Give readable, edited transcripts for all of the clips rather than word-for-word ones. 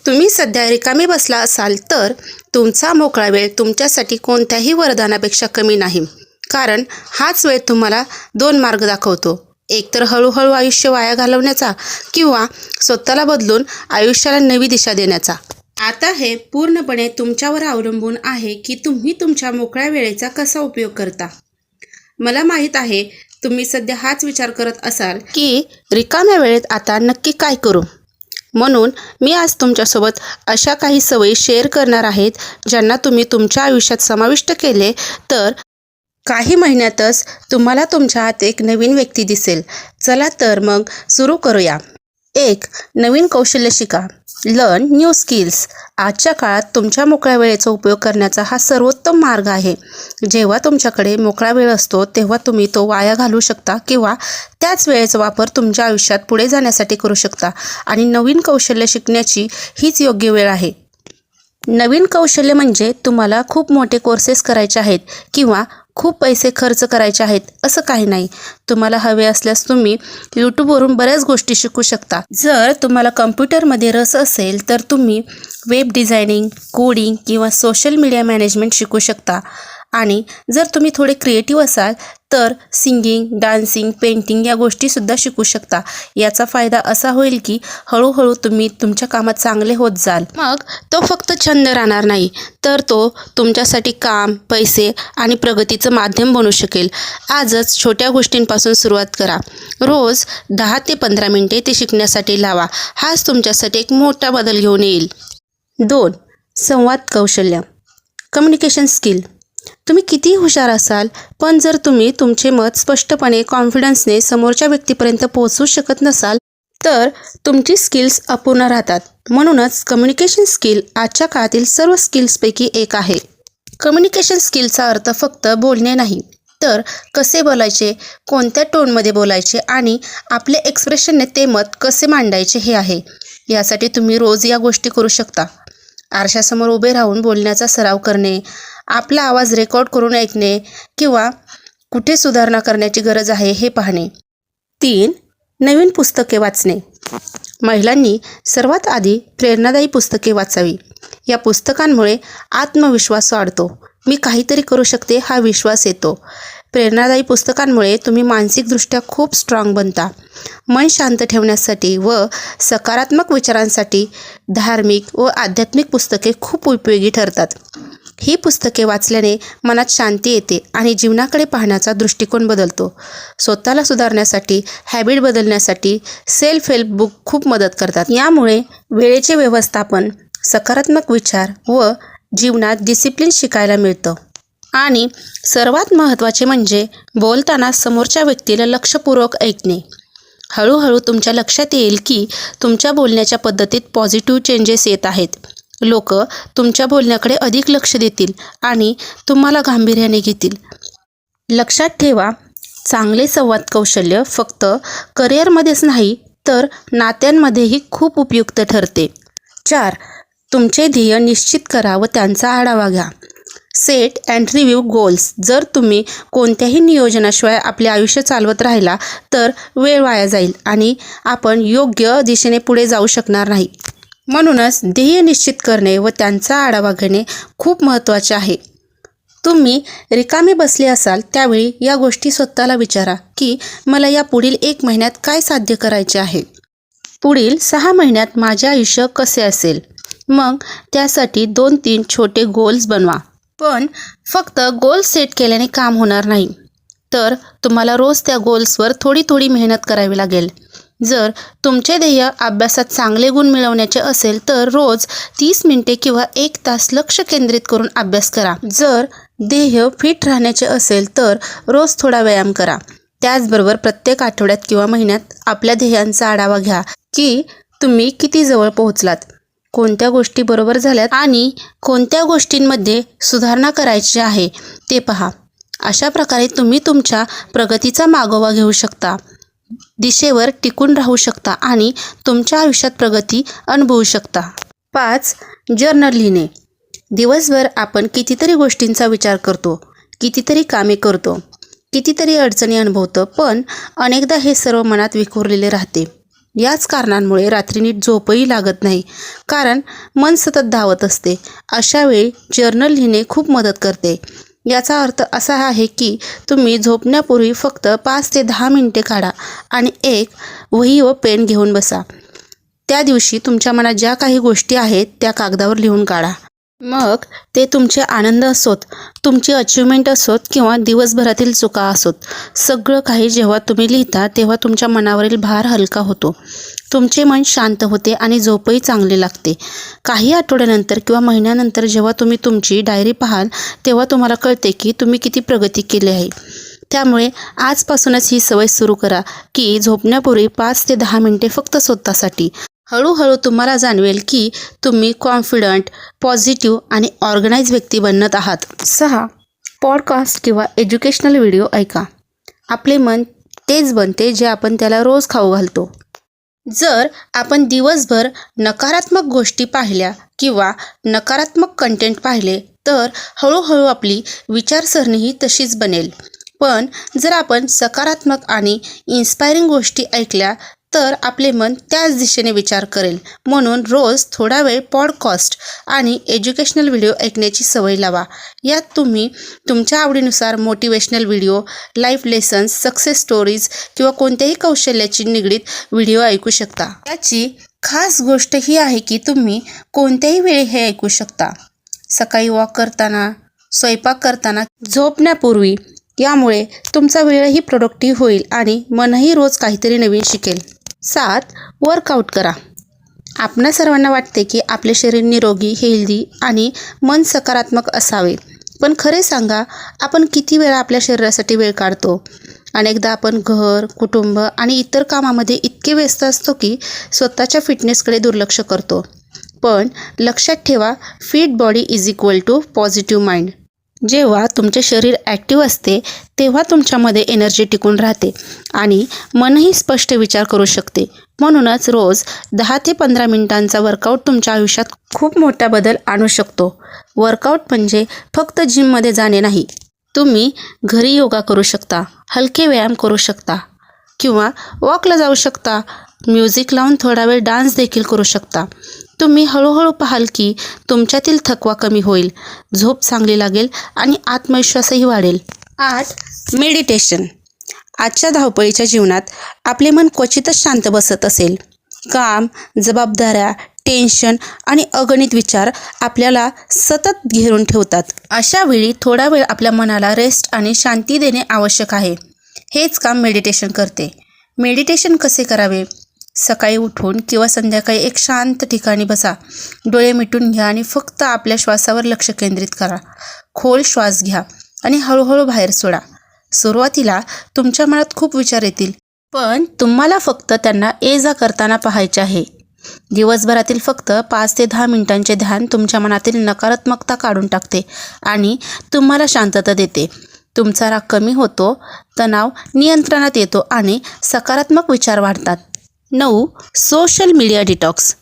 तुम्ही सध्या रिकामी बसला असाल तर तुमचा मोकळा वेळ तुमच्यासाठी कोणत्याही वरदानापेक्षा कमी नाही. कारण हाच वेळ तुम्हाला दोन मार्ग दाखवतो. एक तर हळूहळू आयुष्य वाया घालवण्याचा किंवा स्वतःला बदलून आयुष्याला नवी दिशा देण्याचा. आता हे पूर्णपणे तुमच्यावर अवलंबून आहे की तुम्ही तुमच्या मोकळ्या वेळेचा कसा उपयोग करता. मला माहीत आहे तुम्ही सध्या हाच विचार करत असाल की रिकाम्या वेळेत आता नक्की काय करू. म्हणून मी आज तुमच्यासोबत अशा काही सवयी शेअर करणार आहेत ज्यांना तुम्ही तुमच्या आयुष्यात समाविष्ट केले तर काही महिन्यातच तुम्हाला तुमच्या हात एक नवीन व्यक्ती दिसेल. चला तर मग सुरू करूया. 1. नवीन कौशल्य शिका. Learn new skills. आजच्या काळात तुमच्या मोकळ्या वेळेचा उपयोग करण्याचा हा सर्वोत्तम मार्ग आहे. जेव्हा तुमच्याकडे मोकळा वेळ असतो तेव्हा तुम्ही तो वाया घालवू शकता किंवा त्याच वेळेचा वापर तुमच्या आयुष्यात पुढे जाण्यासाठी करू शकता आणि नवीन कौशल्य शिकण्याची हीच योग्य वेळ आहे. नवीन कौशल्य म्हणजे तुम्हाला खूप मोठे कोर्सेस करायचे आहेत किंवा खूप पैसे खर्च करायचे आहेत असं काही नाही. तुम्हाला हवे असल्यास तुम्ही यूट्यूबवरून बऱ्याच गोष्टी शिकू शकता. जर तुम्हाला कम्प्युटरमध्ये रस असेल तर तुम्ही वेब डिझायनिंग, कोडिंग किंवा सोशल मीडिया मॅनेजमेंट शिकू शकता. आणि जर तुम्ही थोडे क्रिएटिव्ह असाल तर सिंगिंग, डान्सिंग, पेंटिंग या गोष्टीसुद्धा शिकू शकता. याचा फायदा असा होईल की हळूहळू तुम्ही तुमच्या कामात चांगले होत जाल. मग तो फक्त छंद राहणार नाही तर तो तुमच्यासाठी काम, पैसे आणि प्रगतीचं माध्यम बनू शकेल. आजच छोट्या गोष्टींपासून सुरुवात करा. रोज 10 ते 15 मिनिटे ते शिकण्यासाठी लावा. हाच तुमच्यासाठी एक मोठा बदल घेऊन येईल. 2. संवाद कौशल्य. Communication skill. तुम्ही कितीही हुशार असाल पण जर तुम्ही तुमचे मत स्पष्टपणे, कॉन्फिडन्सने समोरच्या व्यक्तीपर्यंत पोहोचवू शकत नसाल तर तुमची स्किल्स अपूर्ण राहतात. म्हणूनच कम्युनिकेशन स्किल आजच्या काळातील सर्व स्किल्सपैकी एक आहे. कम्युनिकेशन स्किलचा अर्थ फक्त बोलणे नाही तर कसे बोलायचे, कोणत्या टोनमध्ये बोलायचे आणि आपल्या एक्सप्रेशनने ते मत कसे मांडायचे हे आहे. यासाठी तुम्ही रोज या गोष्टी करू शकता. आरशासमोर उभे राहून बोलण्याचा सराव करणे, आपला आवाज रेकॉर्ड करून ऐकणे किंवा कुठे सुधारणा करण्याची गरज आहे हे पाहणे. 3. नवीन पुस्तके वाचणे. महिलांनी सर्वात आधी प्रेरणादायी पुस्तके वाचावी. या पुस्तकांमुळे आत्मविश्वास वाढतो. मी काहीतरी करू शकते हा विश्वास येतो. प्रेरणादायी पुस्तकांमुळे तुम्ही मानसिकदृष्ट्या खूप स्ट्रॉंग बनता. मन शांत ठेवण्यासाठी व सकारात्मक विचारांसाठी धार्मिक व आध्यात्मिक पुस्तके खूप उपयोगी ठरतात. ही पुस्तके वाचल्याने मनात शांती येते आणि जीवनाकडे पाहण्याचा दृष्टिकोन बदलतो. स्वतःला सुधारण्यासाठी, हॅबिट बदलण्यासाठी सेल्फ हेल्प बुक खूप मदत करतात. यामुळे वेळेचे व्यवस्थापन, सकारात्मक विचार व जीवनात डिसिप्लिन शिकायला मिळतं. आणि सर्वात महत्त्वाचे म्हणजे बोलताना समोरच्या व्यक्तीला लक्षपूर्वक ऐकणे. हळूहळू तुमच्या लक्षात येईल की तुमच्या बोलण्याच्या पद्धतीत पॉझिटिव्ह चेंजेस येत आहेत. लोक तुमच्या बोलण्याकडे अधिक लक्ष देतील आणि तुम्हाला गांभीर्याने घेतील. लक्षात ठेवा, चांगले संवाद कौशल्य फक्त करिअरमध्येच नाही तर नात्यांमध्येही खूप उपयुक्त ठरते. 4. तुमचे ध्येय निश्चित करा व त्यांचा आढावा घ्या. Set and review goals. जर तुम्ही कोणत्याही नियोजनाशिवाय आपले आयुष्य चालवत राहिला तर वेळ वाया जाईल आणि आपण योग्य दिशेने पुढे जाऊ शकणार नाही. म्हणूनच ध्येय निश्चित करणे व त्यांचा आढावा घेणे खूप महत्त्वाचे आहे. तुम्ही रिकामे बसले असाल त्यावेळी या गोष्टी स्वतःला विचारा की मला या पुढील 1 महिन्यात काय साध्य करायचे आहे. पुढील 6 महिन्यात माझे आयुष्य कसे असेल. मग त्यासाठी 2-3 छोटे गोल्स बनवा. पण फक्त गोल्स सेट केल्याने काम होणार नाही तर तुम्हाला रोज त्या गोल्सवर थोडी थोडी मेहनत करावी लागेल. जर तुमचे ध्येय अभ्यासात चांगले गुण मिळवण्याचे असेल तर रोज 30 मिनिटे किंवा 1 तास लक्ष केंद्रित करून अभ्यास करा. जर ध्येय फिट राहण्याचे असेल तर रोज थोडा व्यायाम करा. त्याचबरोबर प्रत्येक आठवड्यात किंवा महिन्यात आपल्या ध्येयांचा आढावा घ्या की तुम्ही किती जवळ पोहोचलात, कोणत्या गोष्टी बरोबर झाल्यात आणि कोणत्या गोष्टींमध्ये सुधारणा करायची आहे ते पहा. अशा प्रकारे तुम्ही तुमच्या प्रगतीचा मागोवा घेऊ शकता, दिशेवर टिकून राहू शकता आणि तुमच्या आयुष्यात प्रगती अनुभवू शकता. 5. जर्नल लिहिणे. दिवसभर आपण कितीतरी गोष्टींचा विचार करतो, कितीतरी कामे करतो, कितीतरी अडचणी अनुभवतो, पण अनेकदा हे सर्व मनात विखुरलेले राहते. याच कारणांमुळे रात्री नीट झोपही लागत नाही, कारण मन सतत धावत असते. अशा वेळी जर्नल लिहिणे खूप मदत करते. याचा अर्थ असा आहे की तुम्ही झोपण्यापूर्वी फक्त 5 ते 10 मिनिटे काढा आणि एक वही व पेन घेऊन बसा. त्या दिवशी तुमच्या मनात ज्या काही गोष्टी आहेत त्या कागदावर लिहून काढा. मग ते तुमचे आनंद असोत, तुमची अचिव्हमेंट असोत किंवा दिवसभरातील चुका असोत, सगळं काही जेव्हा तुम्ही लिहिता तेव्हा तुमच्या मनावरील भार हलका होतो. तुमचे मन शांत होते आणि झोपही चांगली लागते. काही आठवड्यानंतर किंवा महिन्यानंतर जेव्हा तुम्ही तुमची डायरी पाहाल तेव्हा तुम्हाला कळते की तुम्ही किती प्रगती केली आहे. त्यामुळे आजपासूनच ही सवय सुरू करा की झोपण्यापूर्वी 5 ते 10 मिनिटे फक्त स्वतःसाठी. हळूहळू तुम्हाला जाणवेल की तुम्ही कॉन्फिडंट, पॉझिटिव्ह आणि ऑर्गनाइज व्यक्ती बनत आहात. 6. पॉडकास्ट किंवा एज्युकेशनल व्हिडिओ ऐका. आपले मन तेच बनते जे आपण त्याला रोज खाऊ घालतो. जर आपण दिवसभर नकारात्मक गोष्टी पाहिल्या किंवा नकारात्मक कंटेंट पाहिले तर हळूहळू आपली विचारसरणीही तशीच बनेल. पण जर आपण सकारात्मक आणि इन्स्पायरिंग गोष्टी ऐकल्या तर आपले मन त्याच दिशेने विचार करेल. म्हणून रोज थोडा वेळ पॉडकास्ट आणि एज्युकेशनल व्हिडिओ ऐकण्याची सवय लावा. यात तुम्ही तुमच्या आवडीनुसार motivational video, life lessons, success stories किंवा कोणत्याही कौशल्याची निगडीत व्हिडिओ ऐकू शकता. याची खास गोष्ट ही आहे की तुम्ही कोणत्याही वेळी हे ऐकू शकता. सकाळी वॉक करताना, स्वयंपाक करताना, झोपण्यापूर्वी. यामुळे तुमचा वेळही प्रोडक्टिव्ह होईल आणि मनही रोज काहीतरी नवीन शिकेल. 7. वर्कआउट करा. आपणा सर्वांना वाटते की आपले शरीर निरोगी, हेल्दी आणि मन सकारात्मक असावे. पण खरे सांगा, आपण किती वेळा आपल्या शरीरासाठी वेळ काढतो? अनेकदा आपण घर, कुटुंब आणि इतर कामामध्ये इतके व्यस्त असतो की स्वतःच्या फिटनेसकडे दुर्लक्ष करतो. पण लक्षात ठेवा, fit body is equal to positive mind. जेव्हा तुमचे शरीर ॲक्टिव्ह असते तेव्हा तुमच्यामध्ये एनर्जी टिकून राहते आणि मनही स्पष्ट विचार करू शकते. म्हणूनच रोज 10 ते 15 मिनिटांचा वर्कआउट तुमच्या आयुष्यात खूप मोठा बदल आणू शकतो. वर्कआउट म्हणजे फक्त जिममध्ये जाणे नाही. तुम्ही घरी योगा करू शकता, हलके व्यायाम करू शकता किंवा वॉकला जाऊ शकता. म्युझिक लावून थोडा वेळ डान्स देखील करू शकता. तुम्ही हळूहळू पाहाल की तुमच्यातील थकवा कमी होईल, झोप चांगली लागेल आणि आत्मविश्वासही वाढेल. 8. मेडिटेशन. आजच्या धावपळीच्या जीवनात आपले मन क्वचितच शांत बसत असेल. काम, जबाबदाऱ्या, टेन्शन आणि अगणित विचार आपल्याला सतत घेरून ठेवतात. अशा वेळी थोडा वेळ आपल्या मनाला रेस्ट आणि शांती देणे आवश्यक आहे. हेच काम मेडिटेशन करते. मेडिटेशन कसे करावे? सकाळी उठून किंवा संध्याकाळी एक शांत ठिकाणी बसा. डोळे मिटून घ्या आणि फक्त आपल्या श्वासावर लक्ष केंद्रित करा. खोल श्वास घ्या आणि हळूहळू बाहेर सोडा. सुरुवातीला तुमच्या मनात खूप विचार येतील, पण तुम्हाला फक्त त्यांना ये-जा करताना पाहायचे आहे. दिवसभरातील फक्त 5 ते 10 मिनिटांचे ध्यान तुमच्या मनातील नकारात्मकता काढून टाकते आणि तुम्हाला शांतता देते. तुमचा राग कमी होतो, तणाव नियंत्रणात येतो आणि सकारात्मक विचार वाढतात. 9. Social media detox.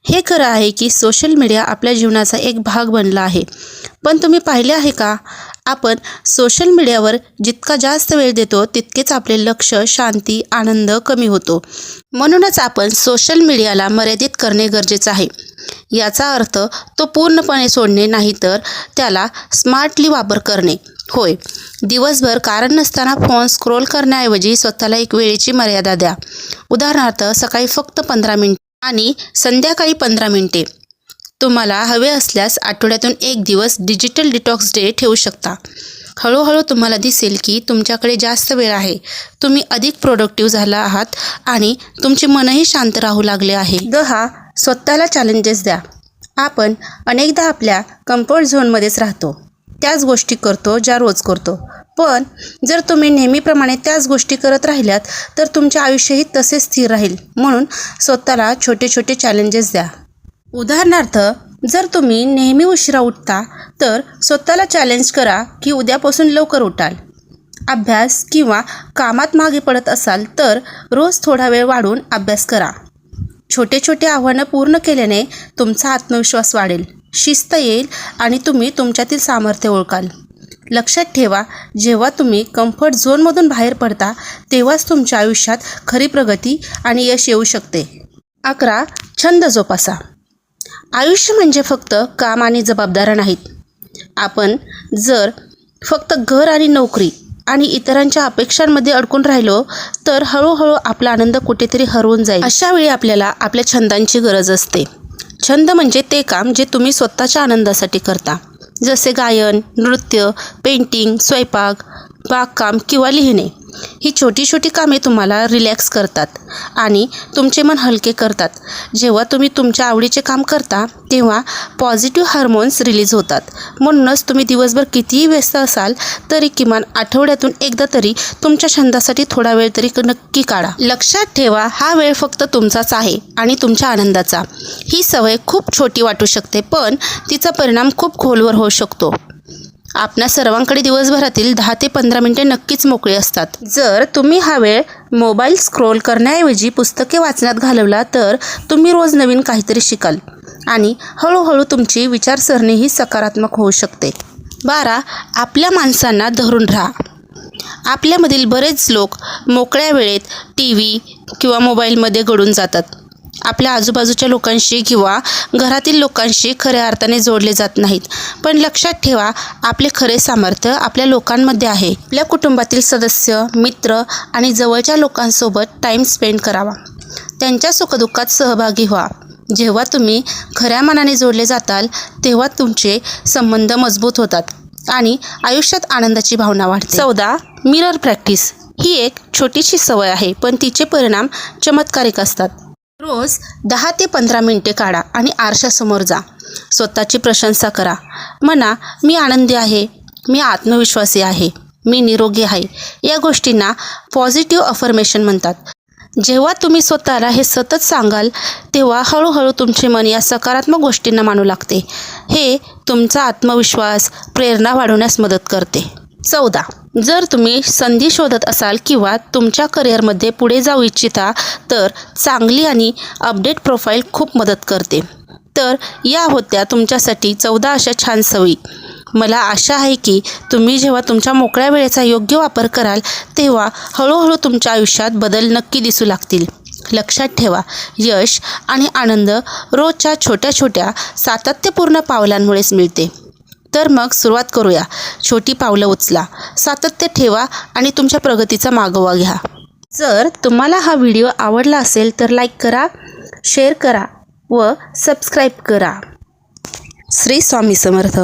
हे खरं आहे की सोशल मीडिया आपल्या जीवनाचा एक भाग बनला आहे. पण तुम्ही पाहिले आहे का, आपण सोशल मीडियावर जितका जास्त वेळ देतो तितकेच आपले लक्ष, शांती, आनंद कमी होतो. म्हणूनच आपण सोशल मीडियाला मर्यादित करणे गरजेचे आहे. याचा अर्थ तो पूर्णपणे सोडणे नाही, तर त्याला स्मार्टली वापर करणे. होय, दिवसभर कारण नसताना फोन स्क्रोल करण्याऐवजी स्वतःला एक वेळेची मर्यादा द्या. उदाहरणार्थ सकाळी फक्त 15 मिनिटे आणि संध्याकाळी 15 मिनिटे. तुम्हाला हवे असल्यास आठवड्यातून एक दिवस डिजिटल डिटॉक्स डे ठेवू शकता. हळूहळू तुम्हाला दिसेल की तुमच्याकडे जास्त वेळ आहे, तुम्ही अधिक प्रोडक्टिव्ह झाला आहात आणि तुमचे मनही शांत राहू लागले आहे. 10. स्वतःला चॅलेंजेस द्या. आपण अनेकदा आपल्या कम्फर्ट झोनमध्येच राहतो, त्याच गोष्टी करतो ज्या रोज करतो. पण जर तुम्ही नेहमीप्रमाणे त्याच गोष्टी करत राहिल्यात तर तुमचे आयुष्यही तसेच स्थिर राहील. म्हणून स्वतःला छोटे छोटे चॅलेंजेस द्या. उदाहरणार्थ, जर तुम्ही नेहमी उशिरा उठता तर स्वतःला चॅलेंज करा की उद्यापासून लवकर उठाल. अभ्यास किंवा कामात मागे पडत असाल तर रोज थोडा वेळ वाढून अभ्यास करा. छोटे छोटे आव्हानं पूर्ण केल्याने तुमचा आत्मविश्वास वाढेल, शिस्त येईल आणि तुम्ही तुमच्यातील सामर्थ्य ओळखाल. लक्षात ठेवा, जेव्हा तुम्ही कम्फर्ट झोनमधून बाहेर पडता तेव्हाच तुमच्या आयुष्यात खरी प्रगती आणि यश येऊ शकते. 11. छंद जोपासा. आयुष्य म्हणजे फक्त काम आणि जबाबदाऱ्या नाहीत. आपण जर फक्त घर आणि नोकरी आणि इतरांच्या अपेक्षांमध्ये अडकून राहिलो तर हळूहळू आपला आनंद कुठेतरी हरवून जाईल. अशा वेळी आपल्याला आपल्या छंदांची गरज असते. छंद म्हणजे ते काम जे तुम्ही स्वतःच्या आनंदासाठी करता, जसे गायन, नृत्य, पेंटिंग, स्वयंपाक, बागकाम किंवा लिहिणे. ही छोटी छोटी कामे तुम्हाला रिलॅक्स करतात आणि तुमचे मन हलके करतात. जेव्हा तुम्ही तुमच्या आवडीचे काम करता तेव्हा पॉझिटिव्ह हार्मोन्स रिलीज होतात. म्हणूनच तुम्ही दिवसभर कितीही व्यस्त असाल तरी किमान आठवड्यातून एकदा तरी तुमच्या छंदासाठी थोडा वेळ तरी नक्की काढा. लक्षात ठेवा, हा वेळ फक्त तुमचाच आहे आणि तुमच्या आनंदाचा. ही सवय खूप छोटी वाटू शकते पण तिचा परिणाम खूप खोलवर होऊ शकतो. आपल्या सर्वांकडे दिवसभरातील 10 ते 15 मिनिटे नक्कीच मोकळी असतात. जर तुम्ही हा वेळ मोबाईल स्क्रोल करण्याऐवजी पुस्तके वाचण्यात घालवला तर तुम्ही रोज नवीन काहीतरी शिकाल आणि हळूहळू तुमची विचारसरणीही सकारात्मक होऊ शकते. 12. आपल्या माणसांना धरून राहा. आपल्यामधील बरेच लोक मोकळ्या वेळेत TV किंवा मोबाईलमध्ये गढून जातात. आपल्या आजूबाजूच्या लोकांशी किंवा घरातील लोकांशी खऱ्या अर्थाने जोडले जात नाहीत. पण लक्षात ठेवा, आपले खरे सामर्थ्य आपल्या लोकांमध्ये आहे. आपल्या कुटुंबातील सदस्य, मित्र आणि जवळच्या लोकांसोबत टाईम स्पेंड करावा. त्यांच्या सुखदुःखात सहभागी व्हा. जेव्हा तुम्ही खऱ्या मनाने जोडले जाताल तेव्हा तुमचे संबंध मजबूत होतात आणि आयुष्यात आनंदाची भावना वाढते. 14. Mirror practice. ही एक छोटीशी सवय आहे पण तिचे परिणाम चमत्कारिक असतात. रोज 10 ते 15 मिनिटे काढा आणि आरशासमोर जा. स्वतःची प्रशंसा करा. म्हणा, मी आनंदी आहे, मी आत्मविश्वासी आहे, मी निरोगी आहे. या गोष्टींना पॉझिटिव्ह अफर्मेशन म्हणतात. जेव्हा तुम्ही स्वतःला हे सतत सांगाल तेव्हा हळूहळू तुमचे मन या सकारात्मक गोष्टींना मानू लागते. हे तुमचा आत्मविश्वास, प्रेरणा वाढवण्यास मदत करते. 14. जर तुम्ही संधी शोधत असाल किंवा तुमच्या करिअरमध्ये पुढे जाऊ इच्छिता तर चांगली आणि अपडेट प्रोफाईल खूप मदत करते. तर या होत्या तुमच्यासाठी 14 अशा छान सवयी. मला आशा आहे की तुम्ही जेव्हा तुमच्या मोकळ्या वेळेचा योग्य वापर कराल तेव्हा हळूहळू तुमच्या आयुष्यात बदल नक्की दिसू लागतील. लक्षात ठेवा, यश आणि आनंद रोजच्या छोट्या छोट्या सातत्यपूर्ण पावलांमुळेच मिळते. तर मग सुरुवात करूया. छोटी पावलं उचला, सातत्य ठेवा आणि तुमच्या प्रगतीचा मागोवा घ्या. जर तुम्हाला हा व्हिडिओ आवडला असेल तर लाईक करा, शेअर करा व सबस्क्राईब करा. श्री स्वामी समर्थ.